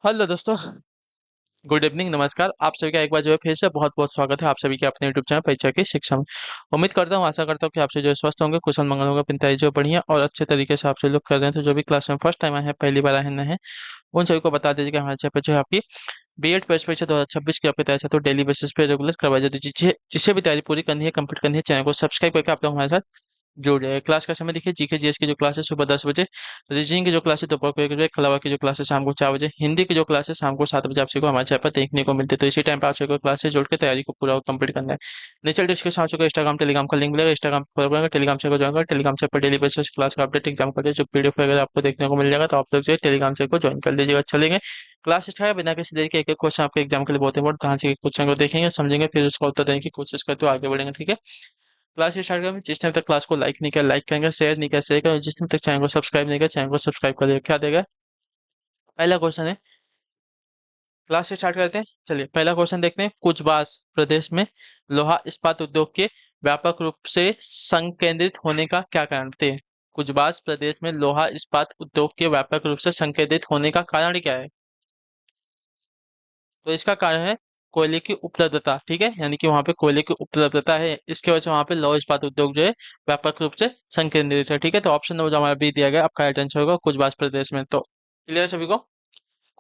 Hello दोस्तों। Good evening, नमस्कार। आप सभी का एक बार जो है फिर से बहुत बहुत स्वागत है आप सभी के अपने यूट्यूब चैनल परीक्षा की शिक्षा में। उम्मीद करता हूँ, आशा करता हूँ कि आप से जो है स्वस्थ होंगे, कुशल मंगल होगा, पिंताई जो बढ़िया और अच्छे तरीके से आप से लोग कर रहे हैं। तो जो भी क्लास में फर्स्ट टाइम आए हैं, पहली बार आए हैं, उन सभी को बता दीजिएगा हमारे चैनल पे जो है आपकी बीएड प्रवेश परीक्षा 2026 की आपकी तैयारी है, तो डेली बेसिस पे रेगुलर करवाई जाती है। जिसे भी तैयारी पूरी करनी है, कंप्लीट करनी है, चैनल को सब्सक्राइब करके आप लोग हमारे साथ जुड़ जाए। क्लास का समय देखिए, जीके जीएस की जो क्लास है सुबह 10 बजे, रीजनिंग की जो क्लास है दोपहर को 1 बजे, कलवा की जो क्लास है शाम को 4 बजे, हिंदी की जो क्लास है शाम को 7 बजे आप सभी को हमारे चैनल पर देखने को मिलती है। तो इसी टाइम पर आप सभी को क्लास से जोड़ के तैयारी को पूरा कंप्लीट करना है। नीचे डिस्क्रिप्शन आप सभी को इंस्टाग्राम टेलीग्राम का लिंक मिलेगा, इंस्टाग्राम फॉलो करेंगे, टेलीग्राम से ज्वाइन करेंगे। टेलीग्राम से पर डेली बेसिस क्लास का अपडेट एग्जाम का जो पीडीएफ वगैरह आपको देखने को मिल जाएगा, तो आप लोग जो है टेलीग्राम से को ज्वाइन कर लीजिएगा। चलेंगे क्लास स्टार्ट है, बिना किसी देरी के एक एक क्वेश्चन आपके एग्जाम के लिए बहुत इंपॉर्टेंट, ध्यान से क्वेश्चन को देखेंगे, समझेंगे, फिर उसका उत्तर देने की कोशिश करते हुए आगे बढ़ेंगे। ठीक है, क्लास स्टार्ट करेंगे। जिसने अभी तक क्लास को लाइक नहीं किया लाइक करेंगे, शेयर नहीं किया शेयर करेंगे, जिसने अभी तक चैनल को सब्सक्राइब नहीं किया चैनल को सब्सक्राइब कर दिया। क्या देगा, पहला क्वेश्चन है। क्लास स्टार्ट करते हैं, चलिए पहला क्वेश्चन देखते हैं। कुचबास प्रदेश में लोहा इस्पात उद्योग के व्यापक रूप से संकेंद्रित होने का क्या कारण थे? कुचबास प्रदेश में लोहा इस्पात उद्योग के व्यापक रूप से संकेंद्रित होने का कारण क्या है? तो इसका कारण है कोयले की उपलब्धता। ठीक है, यानी कि वहां पे कोयले की उपलब्धता है, इसके वजह से वहां पे लौह इस्पात उद्योग जो है व्यापक रूप से संकेंद्रित है। ठीक है, तो ऑप्शन नंबर जो हमारा बी दिया गया आपका राइट आंसर होगा, कुछ प्रदेश में। तो क्लियर सभी को।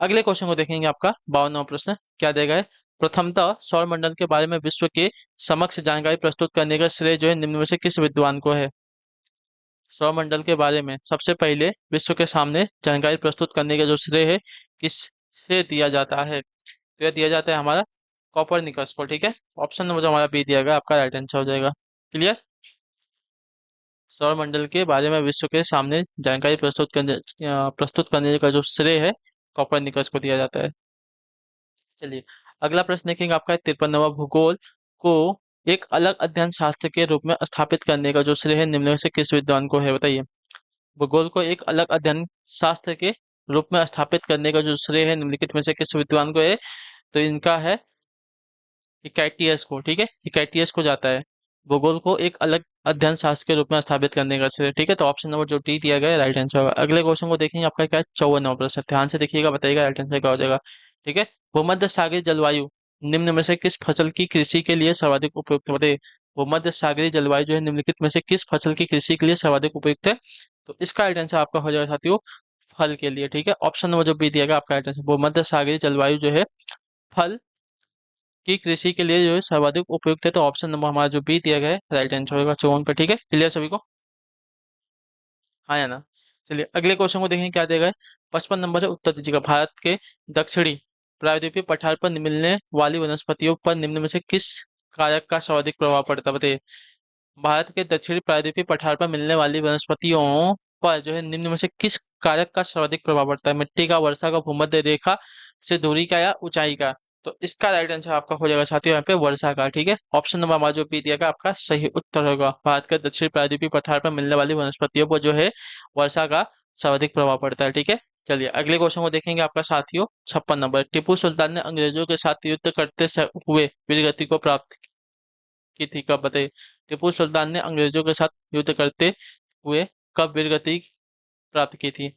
अगले क्वेश्चन को देखेंगे, आपका 52वां प्रश्न क्या देगा है। प्रथमतः सौर मंडल के बारे में विश्व के समक्ष जानकारी प्रस्तुत करने का श्रेय जो है निम्न में से किस विद्वान को है? सौर मंडल के बारे में सबसे पहले विश्व के सामने जानकारी प्रस्तुत करने का जो श्रेय है किससे दिया जाता है? तो यह दिया जाता है हमारा कॉपरनिकस को। ठीक है, ऑप्शन नंबर जो हमारा बी दिया गया आपका राइट आंसर हो जाएगा। क्लियर। सौर मंडल के बारे में विश्व के सामने जानकारी प्रस्तुत करने का जो श्रेय है कॉपरनिकस को दिया जाता है। चलिए अगला प्रश्न देखेंगे, आपका 53वां। भूगोल को एक अलग अध्ययन शास्त्र के रूप में स्थापित करने का जो श्रेय है निम्न में से किस विद्वान को है, बताइए। भूगोल को एक अलग अध्ययन शास्त्र के रूप में स्थापित करने का जो श्रेय है निम्नलिखित में से किस विद्वान को है? तो इनका है हिकैटियस को। ठीक है, हिकैटियस को जाता है भूगोल को एक अलग अध्ययन शास्त्र के रूप में स्थापित करने का श्रेय। ठीक है, तो ऑप्शन नंबर जो टी दिया गया है राइट आंसर होगा। अगले क्वेश्चन को देखेंगे, आपका क्या है 54वां प्रश्न, ध्यान से देखिएगा, बताइएगा राइट आंसर क्या हो जाएगा। ठीक है, भूमध्य सागरीय जलवायु निम्न में से किस फसल की कृषि के लिए सर्वाधिक उपयुक्त है, बताइए। भूमध्य सागरीय जलवायु जो है निम्नलिखित में से किस फसल की कृषि के लिए सर्वाधिक उपयुक्त है? तो इसका राइट आंसर आपका हो जाएगा साथियों फल के लिए। ठीक है, ऑप्शन नंबर जो बी दिया गया आपका राइट आंसर, भूमध्य सागरीय जलवायु जो है फल की कृषि के लिए जो है सर्वाधिक उपयुक्त है। तो ऑप्शन नंबर हमारा जो बी दिया गया है राइट आंसर होगा 54 पे। ठीक है, क्लियर सभी को, हाँ या ना। चलिए अगले क्वेश्चन को देखें क्या देगा है। 55 नंबर है, उत्तर दीजिएगा। भारत के दक्षिणी प्रायद्वीपीय पठार पर मिलने वाली वनस्पतियों पर निम्न में से किस कारक का सर्वाधिक प्रभाव पड़ता है, बताइए। भारत के दक्षिणी प्रायद्वीपीय पठार पर मिलने वाली वनस्पतियों पर जो है निम्न में से किस कारक का सर्वाधिक प्रभाव पड़ता है? मिट्टी का, वर्षा का, भूमध्य रेखा से दूरी का, या ऊंचाई का? तो इसका राइट आंसर आपका हो जाएगा साथियों यहाँ पे वर्षा का। ठीक है, ऑप्शन नंबर हमारा जो बी दिया गया आपका सही उत्तर होगा। भारत के दक्षिणी प्रायद्वीपीय पठार पर मिलने वाली वनस्पतियों पर जो है वर्षा का सर्वाधिक प्रभाव पड़ता है। ठीक है, चलिए अगले क्वेश्चन को देखेंगे, आपका साथियों 56 नंबर। टिप्पू सुल्तान ने अंग्रेजों के साथ युद्ध करते हुए वीरगति को प्राप्त की थी, कब, बताइए। टीपू सुल्तान ने अंग्रेजों के साथ युद्ध करते हुए कब वीरगति प्राप्त की थी?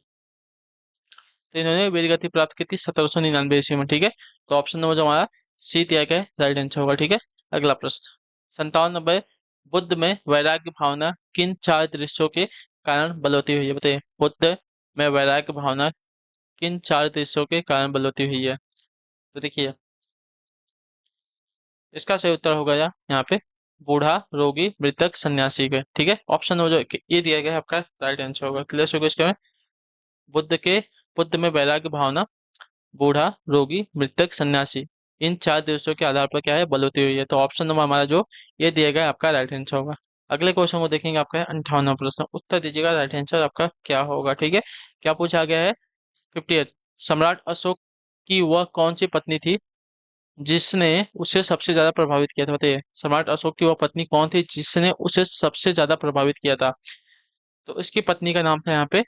तो इन्होंने वीरगति प्राप्त की थी 1799 ईस्वी में। ठीक है, तो ऑप्शन नंबर जो हमारा सी दिया गया है राइट आंसर होगा। ठीक है, अगला प्रश्न 57 नंबर। बुद्ध में वैराग्य भावना किन चार दृश्यों के कारण बलवती हुई है, बताइए। बुद्ध में वैराग्य भावना किन चार दृश्यों के कारण बलवती हुई है? तो देखिए इसका सही उत्तर होगा यहाँ पे बूढ़ा, रोगी, मृतक, सन्यासी के। ठीक है, ऑप्शन नंबर जो ये दिया गया है आपका राइट आंसर होगा। क्लियर होगा इसके में बुद्ध के बुद्ध में वैराग्य भावना, बूढ़ा, रोगी, मृतक, सन्यासी, इन चार दृश्यों के आधार पर क्या है बलवती हुई है। तो ऑप्शन नंबर हमारा जो ये दिया गया है आपका राइट आंसर होगा। अगले क्वेश्चन को देखेंगे, आपका है 58वां प्रश्न, उत्तर दीजिएगा राइट आंसर आपका क्या होगा। ठीक है, क्या पूछा गया है। 58, सम्राट अशोक की वह कौन सी पत्नी थी जिसने उसे सबसे ज्यादा प्रभावित किया था, बताइए। सम्राट अशोक की वह पत्नी कौन थी जिसने उसे सबसे ज्यादा प्रभावित किया था? तो इसकी पत्नी का नाम था यहाँ पे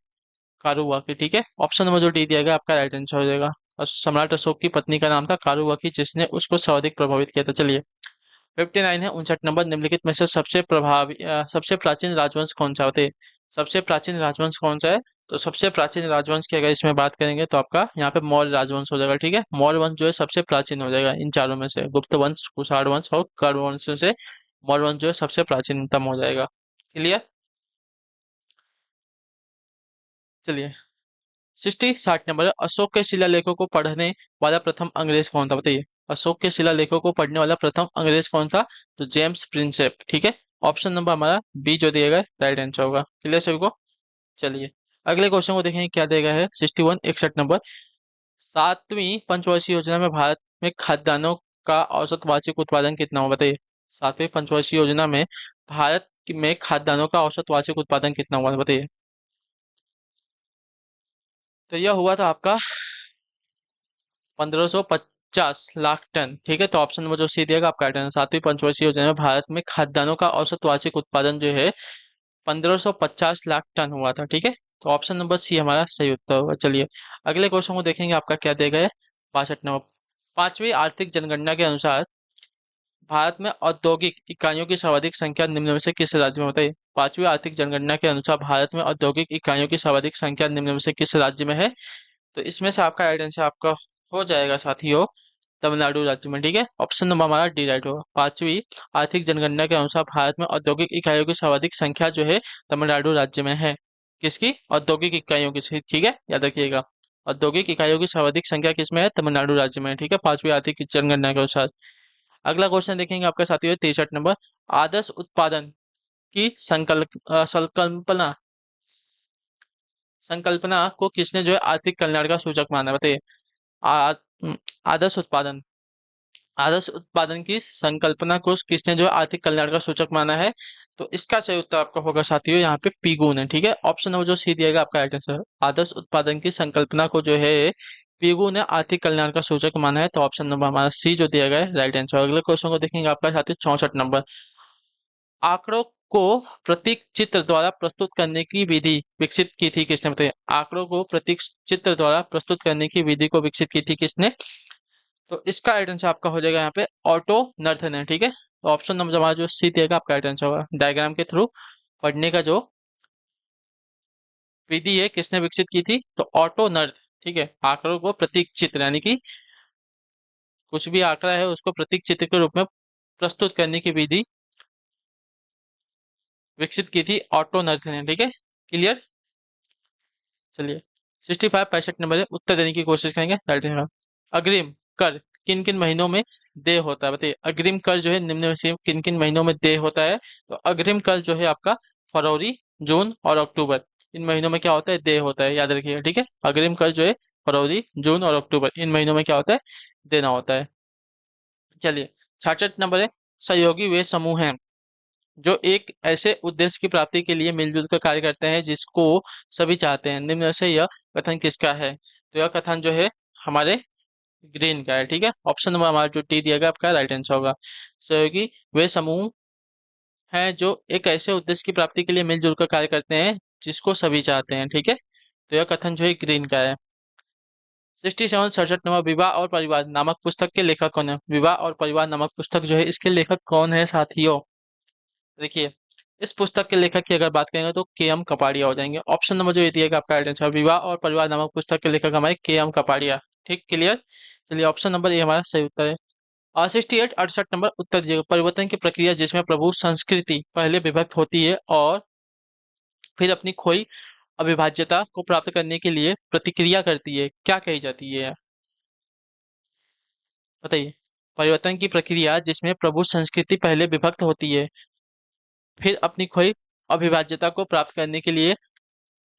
कारुवाकी। ठीक है, ऑप्शन नंबर जो डी दिया गया आपका राइट आंसर हो जाएगा। और सम्राट अशोक की पत्नी का नाम था कारुवाकी जिसने उसको सर्वाधिक प्रभावित किया था। चलिए 59 है, 59 नंबर। निम्नलिखित में से सबसे प्राचीन राजवंश कौन सा होते? सबसे प्राचीन राजवंश कौन सा है? तो सबसे प्राचीन राजवंश की अगर इसमें बात करेंगे तो आपका यहाँ पे मौर्य राजवंश हो जाएगा। ठीक है, मौर्य वंश जो है सबसे प्राचीन हो जाएगा इन चारों में से, गुप्त वंश, कुषाण वंश और कर्ण वंश में से मौर्य वंश जो है सबसे प्राचीनतम हो जाएगा। क्लियर। चलिए, 60 नंबर है, अशोक के शिलालेखों को पढ़ने वाला प्रथम अंग्रेज कौन था, बताइए। अशोक के शिलालेखों को पढ़ने वाला प्रथम अंग्रेज कौन था? तो जेम्स प्रिंसेप। ठीक है, ऑप्शन नंबर हमारा बी जो दिया गया राइट आंसर होगा। क्लियर सभी को। चलिए, अगले क्वेश्चन को देखेंगे क्या देगा है। 61 सातवीं पंचवर्षीय योजना में भारत में खाद्यान्नों का औसत वार्षिक उत्पादन कितना हो, बताइए। सातवीं पंचवर्षीय योजना में भारत में खाद्यान्नों का औसत वार्षिक उत्पादन कितना हुआ, बताइए। तो यह हुआ था आपका 1550 लाख टन। ठीक है, तो ऑप्शन नंबर जो सी दिएगा आपका राइट आंसर। सातवीं पंचवर्षीय योजना में भारत में खाद्यान्नों का औसत वार्षिक उत्पादन जो है 1550 लाख टन हुआ था। ठीक है, तो ऑप्शन नंबर सी हमारा सही उत्तर होगा। चलिए, अगले क्वेश्चन को देखेंगे आपका क्या देगा है। 62 नंबर, पांचवी आर्थिक जनगणना के अनुसार भारत में औद्योगिक इकाइयों की सर्वाधिक संख्या निम्न में से किस राज्य में, बताइए। पांचवी आर्थिक जनगणना के अनुसार भारत में औद्योगिक इकाइयों की सर्वाधिक संख्या निम्न में से किस राज्य में है? तो इसमें से आपका राइट आंसर आपका हो जाएगा साथियों तमिलनाडु राज्य में। ठीक है, ऑप्शन नंबर हमारा डी राइट होगा। पांचवी आर्थिक जनगणना के अनुसार भारत में औद्योगिक इकाइयों की सर्वाधिक संख्या जो है तमिलनाडु राज्य में है। किसकी? औद्योगिक इकाइयों की। ठीक है, याद रखिएगा। औद्योगिक इकाइयों की सर्वाधिक संख्या किसमें है? तमिलनाडु राज्य में। ठीक है, पांचवी आर्थिक जनगणना के अनुसार। अगला क्वेश्चन देखेंगे आपका साथियों 63 नंबर, आदर्श उत्पादन की संकल्पना संकल्पना को किसने जो है आर्थिक कल्याण का सूचक माना है, बताइए। आ- हम्म, आदर्श उत्पादन आदर्श उत्पादन की संकल्पना को किसने जो है आर्थिक कल्याण का सूचक माना है? तो इसका सही उत्तर आपका होगा साथियों यहाँ पे पीगू ने। ठीक है, ऑप्शन नंबर जो सी दिएगा आपका राइट आंसर। आदर्श उत्पादन की संकल्पना को जो है पीगू ने आर्थिक कल्याण का सूचक माना है, तो ऑप्शन नंबर हमारा सी जो दिया गया है राइट आंसर। अगले क्वेश्चन को देखेंगे आपका साथियों 64 नंबर, आंकड़ों को प्रतीक चित्र द्वारा प्रस्तुत करने की विधि विकसित की थी किसने, बताइए। आंकड़ों को प्रतीक चित्र द्वारा प्रस्तुत करने की विधि को विकसित की थी किसने? तो इसका राइट आंसर आपका हो जाएगा यहाँ पे ऑटो नर्थ ने। ठीक है, तो ऑप्शन नंबर हमारा जो सी देगा आपका राइट आंसर होगा। डायग्राम के थ्रू पढ़ने का जो विधि है किसने विकसित की थी? तो ऑटो नर्थ। ठीक है, आंकड़ों को प्रतीक चित्र यानी कि कुछ भी आंकड़ा है उसको प्रतीक चित्र के रूप में प्रस्तुत करने की विधि विकसित की थी ऑटो नर्थ ने। ठीक है, क्लियर। चलिए, 65 65 नंबर है, उत्तर देने की कोशिश करेंगे। राइट आंसर, अग्रिम कर किन किन महीनों में देय होता है, बताइए। अग्रिम कर जो है निम्न में से किन किन महीनों में देय होता है? तो अग्रिम कर जो है आपका फरवरी, जून और अक्टूबर, इन महीनों में क्या होता है? देय होता है, याद रखिएगा। ठीक है, अग्रिम कर जो है फरवरी, जून और अक्टूबर, इन महीनों में क्या होता है? देना होता है। चलिए, 66 नंबर है, सहयोगी वे समूह हैं जो एक ऐसे उद्देश्य की प्राप्ति के लिए मिलजुल कर कार्य करते हैं जिसको सभी चाहते हैं, निम्न में से यह कथन किसका है? तो यह कथन जो है हमारे ग्रीन का है। ठीक है, ऑप्शन नंबर हमारा जो टी दिया गया आपका राइट आंसर होगा। सहयोगी वे समूह हैं जो एक ऐसे उद्देश्य की प्राप्ति के लिए मिलजुल कर कार्य करते हैं जिसको सभी चाहते हैं। ठीक है, तो यह कथन जो है ग्रीन का है। 67 67 नंबर, विवाह और परिवार नामक पुस्तक के लेखक कौन है? विवाह और परिवार नामक पुस्तक जो है इसके लेखक कौन है साथियों? देखिए, इस पुस्तक के लेखक की अगर बात करेंगे तो के एम कपाड़िया हो जाएंगे। ऑप्शन नंबर जो ये दिएगा आपका राइट आंसर, विवाह और परिवार नामक पुस्तक के लेखक हमारे के एम कपाड़िया। ठीक, क्लियर। चलिए, ऑप्शन नंबर ये हमारा सही उत्तर है। 68 68 नंबर, उत्तर दीजिएगा, परिवर्तन की प्रक्रिया जिसमें प्रभु संस्कृति पहले विभक्त होती है और फिर अपनी खोई अविभाज्यता को प्राप्त करने के लिए प्रतिक्रिया करती है, क्या कही जाती है? बताइए। परिवर्तन की प्रक्रिया जिसमें प्रभु संस्कृति पहले विभक्त होती है फिर अपनी खोई अविभाज्यता को प्राप्त करने के लिए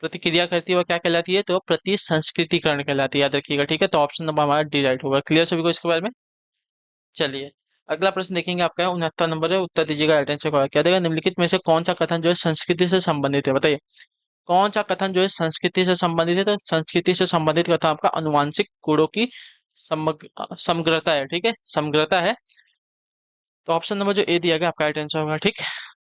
प्रतिक्रिया करती है, वो क्या कहलाती है? तो प्रति संस्कृतिकरण कहलाती है, याद रखिएगा। ठीक है, तो ऑप्शन नंबर हमारा डी राइट होगा। क्लियर सभी को इसके बारे में। चलिए, अगला प्रश्न देखेंगे आपका 69 नंबर है, उत्तर दीजिएगा राइट आंसर होगा। क्या देगा, निम्नलिखित में से कौन सा कथन जो है संस्कृति से संबंधित है, बताइए। कौन सा कथन जो है संस्कृति से संबंधित है? तो संस्कृति से संबंधित कथन आपका अनुवांशिक गुणों की समग्रता है। ठीक है, समग्रता है, तो ऑप्शन नंबर जो ए दिया गया आपका राइट आंसर होगा। ठीक,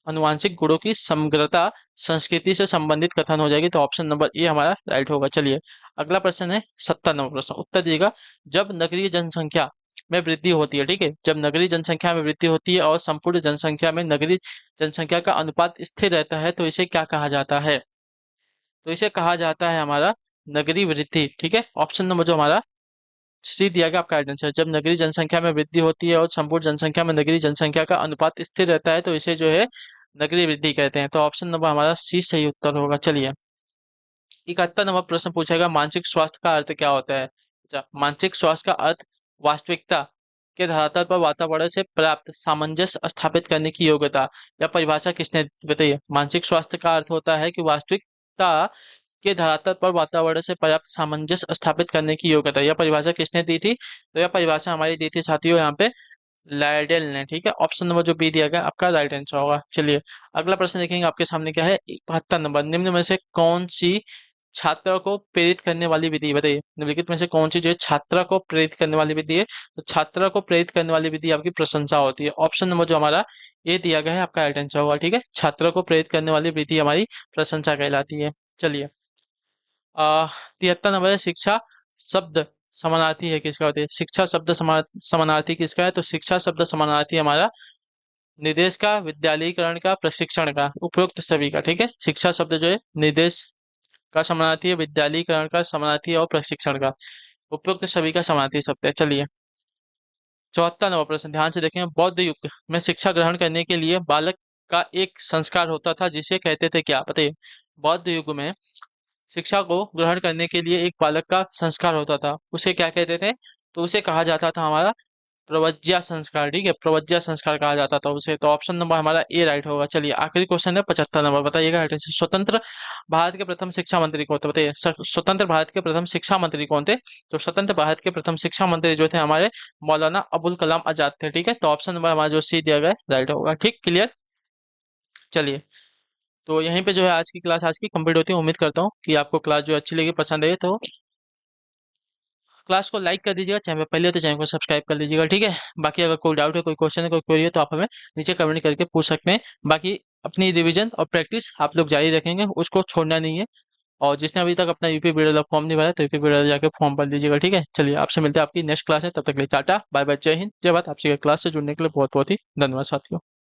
अनुवांशिक गुणों की समग्रता संस्कृति से संबंधित कथन हो जाएगी, तो ऑप्शन नंबर ए हमारा राइट होगा। चलिए, अगला प्रश्न है 70 नंबर प्रश्न, उत्तर दिएगा, जब नगरीय जनसंख्या में वृद्धि होती है, ठीक है, जब नगरीय जनसंख्या में वृद्धि होती है और संपूर्ण जनसंख्या में नगरीय जनसंख्या का अनुपात स्थिर रहता है तो इसे क्या कहा जाता है? तो इसे कहा जाता है हमारा नगरीय वृद्धि। ठीक है, ऑप्शन नंबर जो हमारा सी दिया गया आपका राइट आंसर। जब नगरीय जनसंख्या में वृद्धि होती है और संपूर्ण जनसंख्या में नगरीय जनसंख्या का अनुपात स्थिर रहता है तो इसे जो है नगरीय वृद्धि कहते हैं। तो ऑप्शन नंबर हमारा सी सही उत्तर होगा। चलिए, 71 नंबर प्रश्न पूछेगा, मानसिक स्वास्थ्य का अर्थ क्या होता है। अच्छा, मानसिक स्वास्थ्य का अर्थ वास्तविकता के धरातल पर वातावरण से प्राप्त सामंजस्य स्थापित करने की योग्यता। यह परिभाषा किसने दी? बताइए। मानसिक स्वास्थ्य का अर्थ होता है कि वास्तविकता के धरातल पर वातावरण से पर्याप्त सामंजस्य स्थापित करने की योग्यता। यह परिभाषा किसने दी थी? तो यह परिभाषा हमारी दी थी साथियों यहाँ पे लाइडेल ने। ठीक है, ऑप्शन नंबर जो बी दिया गया आपका राइट आंसर होगा। चलिए, अगला प्रश्न देखेंगे आपके सामने क्या है। 72 नंबर, निम्न में से कौन सी छात्रा को प्रेरित करने वाली विधि है? बताइए, निम्नलिखित में से कौन सी जो है छात्रा को प्रेरित करने वाली विधि है? तो छात्रा को प्रेरित करने वाली विधि आपकी प्रशंसा होती है। ऑप्शन नंबर जो हमारा ये दिया गया है आपका राइट आंसर होगा। ठीक है, छात्रा को प्रेरित करने वाली विधि हमारी प्रशंसा कहलाती है। चलिए, 73 नंबर है, शिक्षा शब्द समानार्थी है किसका? होती है शिक्षा शब्द समानार्थी किसका है? तो शिक्षा शब्द समानार्थी हमारा निर्देश का, विद्यालयीकरण का, प्रशिक्षण का, उपरोक्त सभी का। ठीक है, शिक्षा शब्द जो है निर्देश का समानार्थी है, विद्यालयीकरण का समानार्थी है और प्रशिक्षण का, उपरोक्त सभी का समानार्थी शब्द है। चलिए, 74 नंबर प्रश्न ध्यान से देखें। बौद्ध युग में शिक्षा ग्रहण करने के लिए बालक का एक संस्कार होता था जिसे कहते थे क्या? बताइए। बौद्ध युग में शिक्षा को ग्रहण करने के लिए एक बालक का संस्कार होता था, उसे क्या कहते थे? तो उसे कहा जाता था हमारा प्रवज्या संस्कार। ठीक है, प्रवज्या संस्कार कहा जाता था उसे। तो ऑप्शन नंबर हमारा ए राइट होगा। चलिए, आखिरी क्वेश्चन है 75 नंबर, बताइएगा राइट आंसर। स्वतंत्र भारत के प्रथम शिक्षा मंत्री कौन थे? बताइए, स्वतंत्र भारत के प्रथम शिक्षा मंत्री कौन थे? तो स्वतंत्र भारत के प्रथम शिक्षा मंत्री जो थे हमारे मौलाना अबुल कलाम आजाद थे। ठीक है, तो ऑप्शन नंबर हमारा जो सी दिया गया राइट होगा। ठीक, क्लियर। चलिए, तो यहीं पे जो है आज की क्लास आज की कंप्लीट होती है। उम्मीद करता हूँ कि आपको क्लास जो अच्छी लगी, पसंद आई, तो क्लास को लाइक कर दीजिएगा। चैनल पे पहले हो तो चैनल को सब्सक्राइब कर लीजिएगा। ठीक है, बाकी अगर कोई डाउट है, कोई क्वेश्चन है, कोई क्वेरी है तो आप हमें नीचे कमेंट करके पूछ सकते हैं। बाकी अपनी रिवीजन और प्रैक्टिस आप लोग जारी रखेंगे, उसको छोड़ना नहीं है। और जिसने अभी तक अपना यूपी बीएड फॉर्म नहीं भरा है तो यूपी बीएड जाके फॉर्म भर लीजिएगा। ठीक है, चलिए, आपसे मिलते हैं आपकी नेक्स्ट क्लास है। तब तक के लिए टाटा बाय बाय, जय हिंद जय भारत। आपसे क्लास से जुड़ने के लिए बहुत बहुत ही धन्यवाद साथियों।